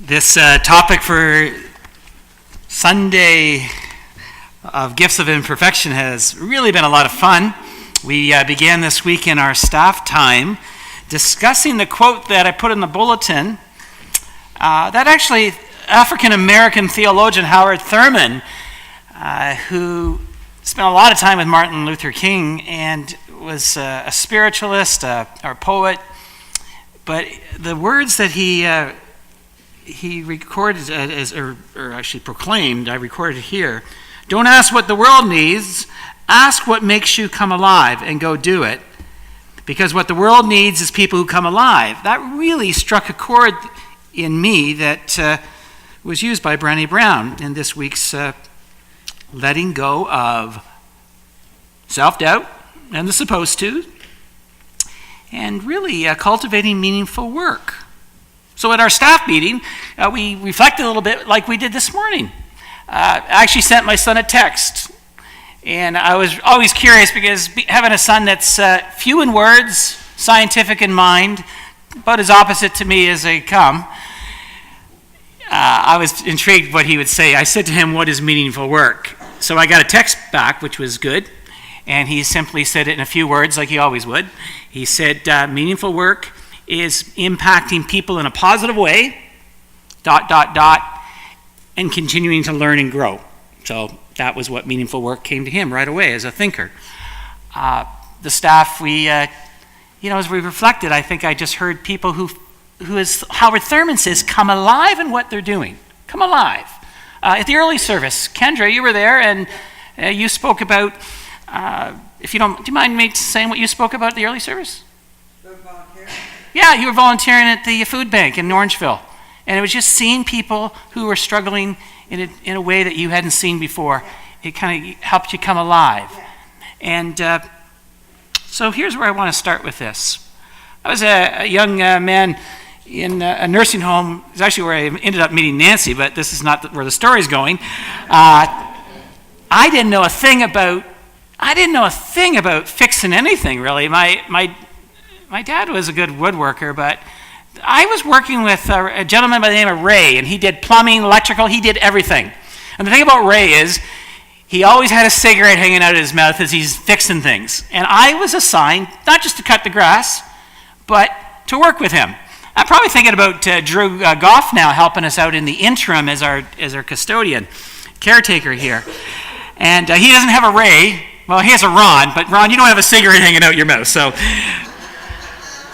This topic for Sunday of Gifts of Imperfection has really been a lot of fun. We began this week in our staff time discussing the quote that I put in the bulletin that actually African-American theologian Howard Thurman, who spent a lot of time with Martin Luther King and was a spiritualist, or poet, but the words that he recorded or actually proclaimed, I recorded here. Don't ask what the world needs, ask what makes you come alive and go do it. Because what the world needs is people who come alive. That really struck a chord in me that was used by Brené Brown in this week's letting go of self-doubt and the supposed to, and really cultivating meaningful work. So at our staff meeting, we reflected a little bit like we did this morning. I actually sent my son a text. And I was always curious because having a son that's few in words, scientific in mind, about as opposite to me as they come, I was intrigued what he would say. I said to him, "What is meaningful work?" So I got a text back, which was good. And he simply said it in a few words like he always would. He said, meaningful work is impacting people in a positive way, ... and continuing to learn and grow. So that was what meaningful work came to him right away as a thinker. The staff, as we reflected, I think I just heard people who as Howard Thurman says, come alive in what they're doing. Come alive. At the early service, Kendra, you were there, and you spoke about, do you mind me saying what you spoke about at the early service? Yeah, you were volunteering at the food bank in Orangeville. And it was just seeing people who were struggling in a way that you hadn't seen before. It kind of helped you come alive. And so here's where I want to start with this. I was a young man in a nursing home. It's actually where I ended up meeting Nancy, but this is not where the story's going. I didn't know a thing about fixing anything, really. My dad was a good woodworker, but I was working with a gentleman by the name of Ray, and he did plumbing, electrical, he did everything. And the thing about Ray is he always had a cigarette hanging out of his mouth as he's fixing things. And I was assigned not just to cut the grass, but to work with him. I'm probably thinking about Drew Goff now helping us out in the interim as our custodian, caretaker here. And he doesn't have a Ray. Well, he has a Ron, but Ron, you don't have a cigarette hanging out your mouth,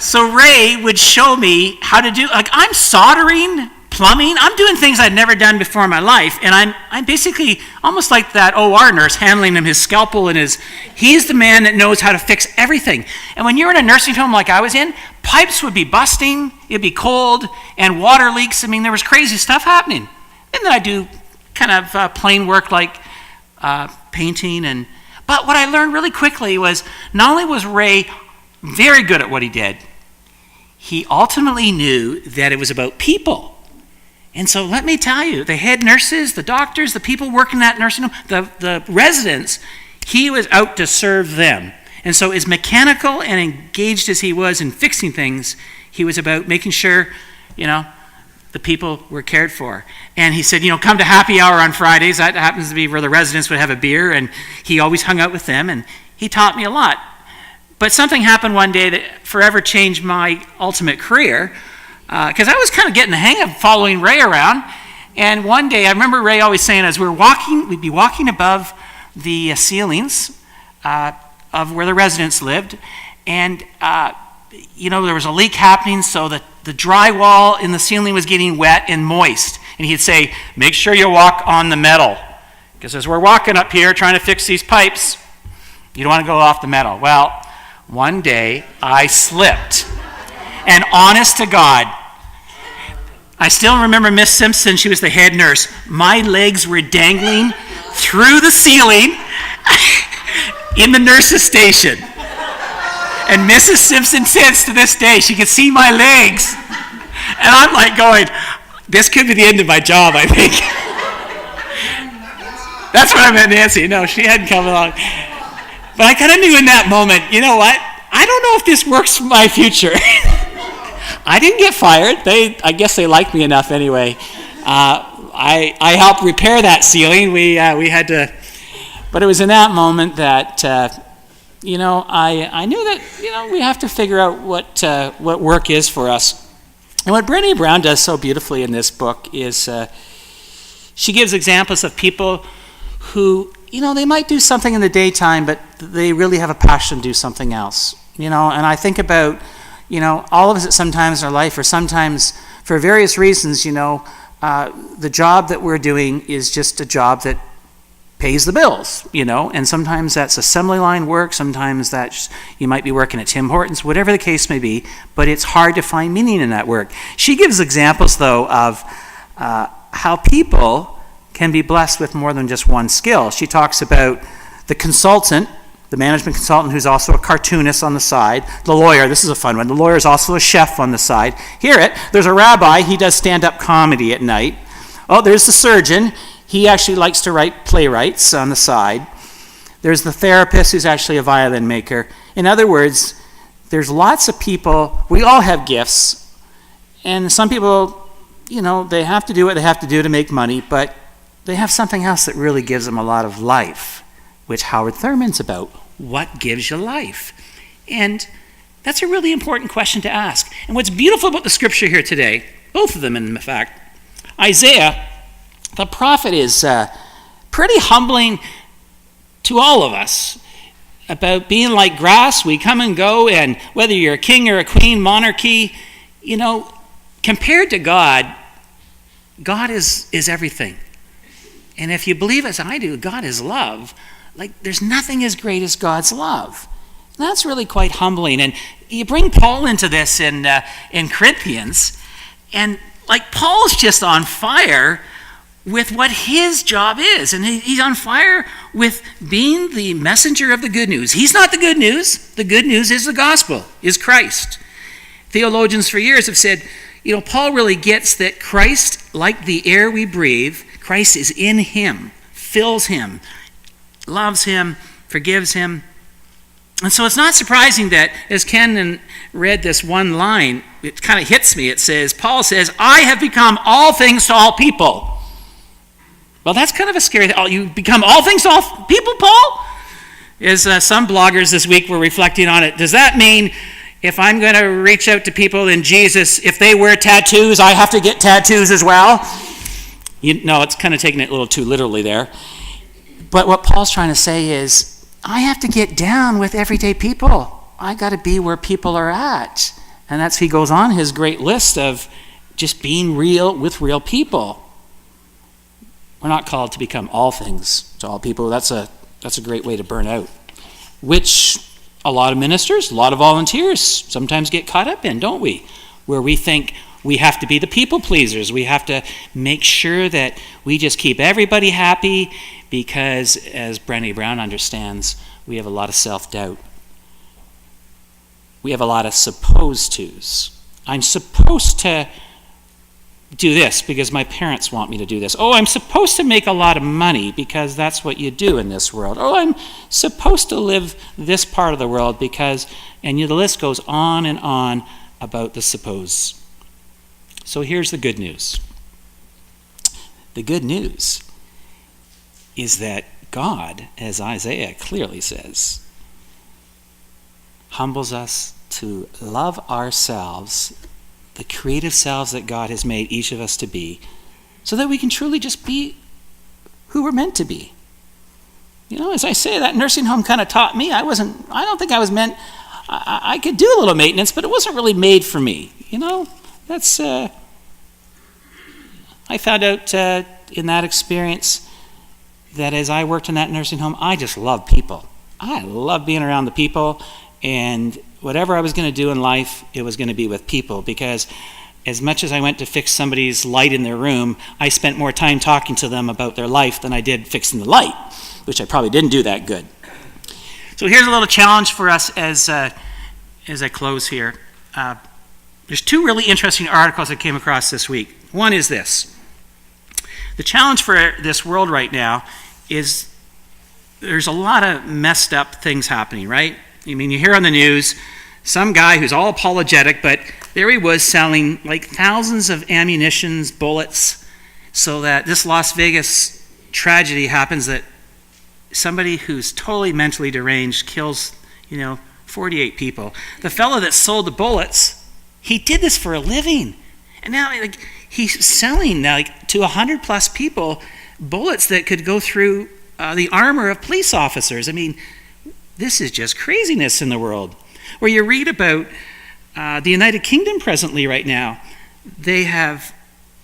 So Ray would show me how to do, I'm soldering, plumbing, I'm doing things I'd never done before in my life, and I'm basically almost like that OR nurse handling him his scalpel and he's the man that knows how to fix everything. And when you're in a nursing home like I was in, pipes would be busting, it'd be cold, and water leaks. I mean, there was crazy stuff happening. And then I do kind of plain work like painting, but what I learned really quickly was not only was Ray very good at what he did, he ultimately knew that it was about people. And so let me tell you, the head nurses, the doctors, the people working in that nursing home, the residents, he was out to serve them. And so as mechanical and engaged as he was in fixing things, he was about making sure, the people were cared for. And he said, come to happy hour on Fridays. That happens to be where the residents would have a beer, and he always hung out with them, and he taught me a lot. But something happened one day that forever changed my ultimate career, because I was kind of getting the hang of following Ray around. And one day, I remember Ray always saying, as we'd be walking above the ceilings of where the residents lived, and there was a leak happening, so the drywall in the ceiling was getting wet and moist. And he'd say, make sure you walk on the metal, because as we're walking up here trying to fix these pipes, you don't want to go off the metal. Well, one day, I slipped. And honest to God, I still remember Miss Simpson, she was the head nurse. My legs were dangling through the ceiling in the nurse's station. And Mrs. Simpson says to this day, she could see my legs. And I'm like going, this could be the end of my job, I think. That's what I meant, Nancy. No, she hadn't come along. But I kind of knew in that moment, you know what? I don't know if this works for my future. I didn't get fired. I guess they liked me enough anyway. I helped repair that ceiling. We had to, but it was in that moment that I knew that we have to figure out what work is for us. And what Brené Brown does so beautifully in this book is she gives examples of people who they might do something in the daytime, but they really have a passion to do something else. And I think about all of us at sometimes in our life, or sometimes for various reasons, the job that we're doing is just a job that pays the bills, and sometimes that's assembly line work, sometimes that's you might be working at Tim Hortons, whatever the case may be, but it's hard to find meaning in that work. She gives examples, though, of how people can be blessed with more than just one skill. She talks about the consultant, the management consultant who's also a cartoonist on the side, the lawyer, this is a fun one, the lawyer is also a chef on the side. There's a rabbi, he does stand-up comedy at night. Oh, there's the surgeon, he actually likes to write playwrights on the side. There's the therapist who's actually a violin maker. In other words, there's lots of people, we all have gifts, and some people, they have to do what they have to do to make money, but they have something else that really gives them a lot of life, which Howard Thurman's about. What gives you life? And that's a really important question to ask. And what's beautiful about the scripture here today, both of them in fact, Isaiah, the prophet, is pretty humbling to all of us about being like grass. We come and go, and whether you're a king or a queen, monarchy, compared to God, God is everything. And if you believe as I do, God is love, there's nothing as great as God's love. And that's really quite humbling. And you bring Paul into this in Corinthians, and Paul's just on fire with what his job is. And he's on fire with being the messenger of the good news. He's not the good news. The good news is the gospel, is Christ. Theologians for years have said, Paul really gets that Christ, like the air we breathe, Christ is in him, fills him, loves him, forgives him. And so it's not surprising that as Ken read this one line, it kind of hits me. It says, Paul says, I have become all things to all people. Well, that's kind of a scary thing. You become all things to all people, Paul? As some bloggers this week were reflecting on it, does that mean if I'm going to reach out to people in Jesus, if they wear tattoos, I have to get tattoos as well? No, it's kind of taking it a little too literally there. But what Paul's trying to say is, I have to get down with everyday people. I got to be where people are at. And he goes on his great list of just being real with real people. We're not called to become all things to all people. That's a great way to burn out, which a lot of ministers, a lot of volunteers sometimes get caught up in, don't we? Where we think we have to be the people pleasers. We have to make sure that we just keep everybody happy because, as Brené Brown understands, we have a lot of self-doubt. We have a lot of supposed tos. I'm supposed to do this because my parents want me to do this. Oh, I'm supposed to make a lot of money because that's what you do in this world. Oh, I'm supposed to live this part of the world because, and the list goes on and on about the suppose. So here's the good news. The good news is that God, as Isaiah clearly says, humbles us to love ourselves, the creative selves that God has made each of us to be, so that we can truly just be who we're meant to be. As I say, that nursing home kind of taught me. I don't think I was meant, I could do a little maintenance, but it wasn't really made for me. That's, I found out in that experience that as I worked in that nursing home, I just love people. I love being around the people, and whatever I was going to do in life, it was going to be with people, because as much as I went to fix somebody's light in their room, I spent more time talking to them about their life than I did fixing the light, which I probably didn't do that good. So here's a little challenge for us as I close here. There's two really interesting articles I came across this week. One is this. The challenge for this world right now is there's a lot of messed up things happening, right? I mean, you hear on the news some guy who's all apologetic, but There he was selling like thousands of ammunitions, bullets, so that this Las Vegas tragedy happens that somebody who's totally mentally deranged kills, 48 people. The fellow that sold the bullets, he did this for a living. And now he's selling to 100 plus people bullets that could go through the armor of police officers. I mean, this is just craziness in the world. Where you read about the United Kingdom presently right now, they have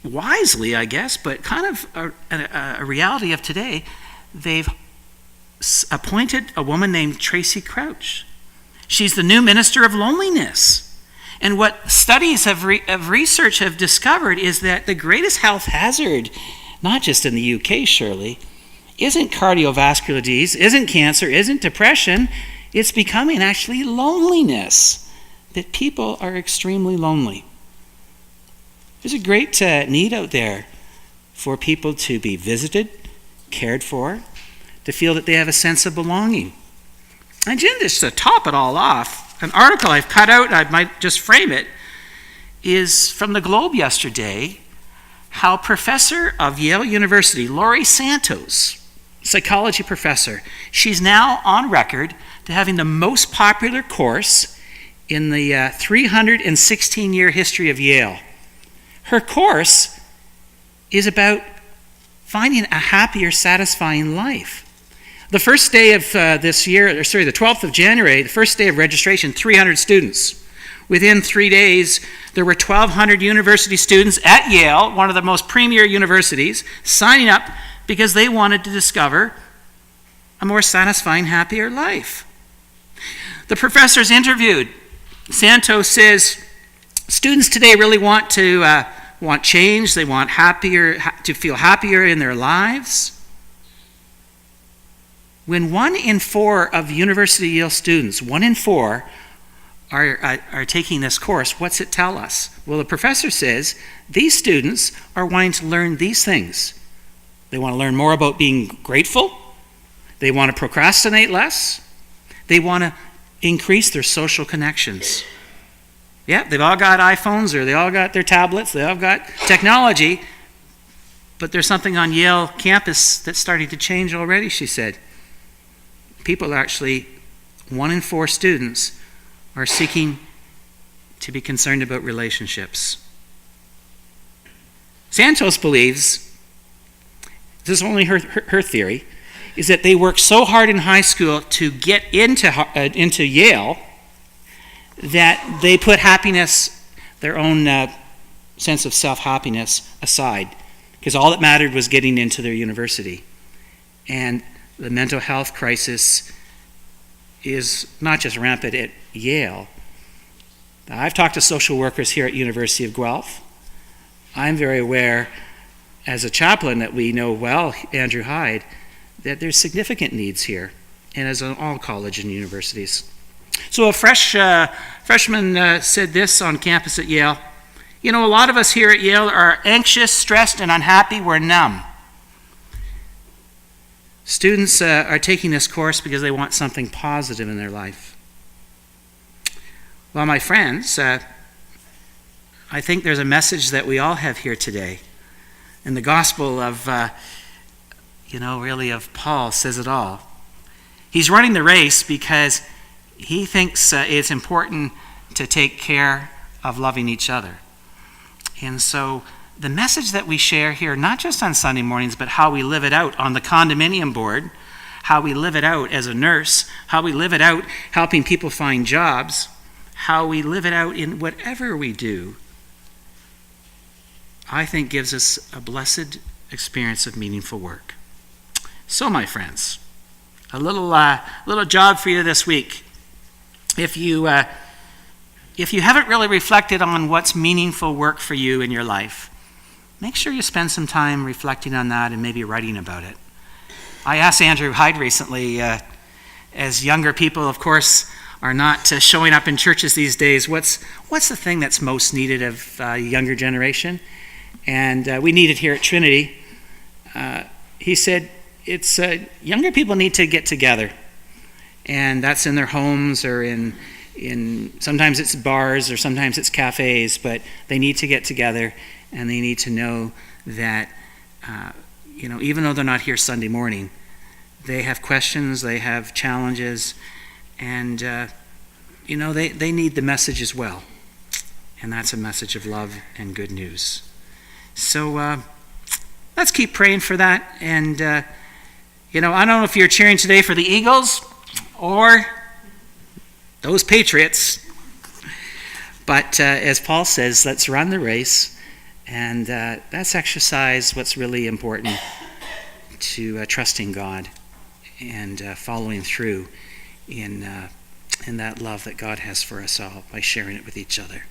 wisely, I guess, but kind of a reality of today, they've appointed a woman named Tracy Crouch. She's the new minister of loneliness. And what studies of research have discovered is that the greatest health hazard, not just in the UK, surely, isn't cardiovascular disease, isn't cancer, isn't depression. It's becoming actually loneliness, that people are extremely lonely. There's a great need out there for people to be visited, cared for, to feel that they have a sense of belonging. And just to top it all off, an article I've cut out, I might just frame it, is from the Globe yesterday, how professor of Yale University, Laurie Santos, psychology professor, she's now on record to having the most popular course in the 316-year history of Yale. Her course is about finding a happier, satisfying life. The first day of this year, the 12th of January, the first day of registration, 300 students. Within 3 days, there were 1,200 university students at Yale, one of the most premier universities, signing up because they wanted to discover a more satisfying, happier life. The professors interviewed. Santos says, students today really want change. They want to feel happier in their lives. When 1 in 4 of University of Yale students, 1 in 4, are taking this course, what's it tell us? Well, the professor says these students are wanting to learn these things. They want to learn more about being grateful. They want to procrastinate less. They want to increase their social connections. Yeah, they've all got iPhones, or they all got their tablets, they all got technology, but there's something on Yale campus that's starting to change already, she said. People are actually, 1 in 4 students are seeking to be concerned about relationships. Santos believes, this is only her theory, is that they work so hard in high school to get into Yale that they put happiness, their own sense of self-happiness aside, because all that mattered was getting into their university. And the mental health crisis is not just rampant at Yale. I've talked to social workers here at University of Guelph. I'm very aware, as a chaplain that we know well, Andrew Hyde, that there's significant needs here, and as in all colleges and universities. So a freshman said this on campus at Yale. A lot of us here at Yale are anxious, stressed, and unhappy. We're numb. Students are taking this course because they want something positive in their life. Well, my friends, I think there's a message that we all have here today. And the gospel of, really of Paul says it all. He's running the race because he thinks it's important to take care of loving each other. And so the message that we share here, not just on Sunday mornings, but how we live it out on the condominium board, how we live it out as a nurse, how we live it out helping people find jobs, how we live it out in whatever we do, I think gives us a blessed experience of meaningful work. So, my friends, a little job for you this week. If you haven't really reflected on what's meaningful work for you in your life, make sure you spend some time reflecting on that and maybe writing about it. I asked Andrew Hyde recently, as younger people, of course, are not showing up in churches these days, what's the thing that's most needed of the younger generation? And we need it here at Trinity. He said, it's younger people need to get together. And that's in their homes or in sometimes it's bars or sometimes it's cafes, but they need to get together and they need to know that, even though they're not here Sunday morning, they have questions, they have challenges, and, they need the message as well. And that's a message of love and good news. So let's keep praying for that. And, I don't know if you're cheering today for the Eagles or those Patriots. But as Paul says, let's run the race. And let's exercise what's really important to trusting God and following through in that love that God has for us all by sharing it with each other.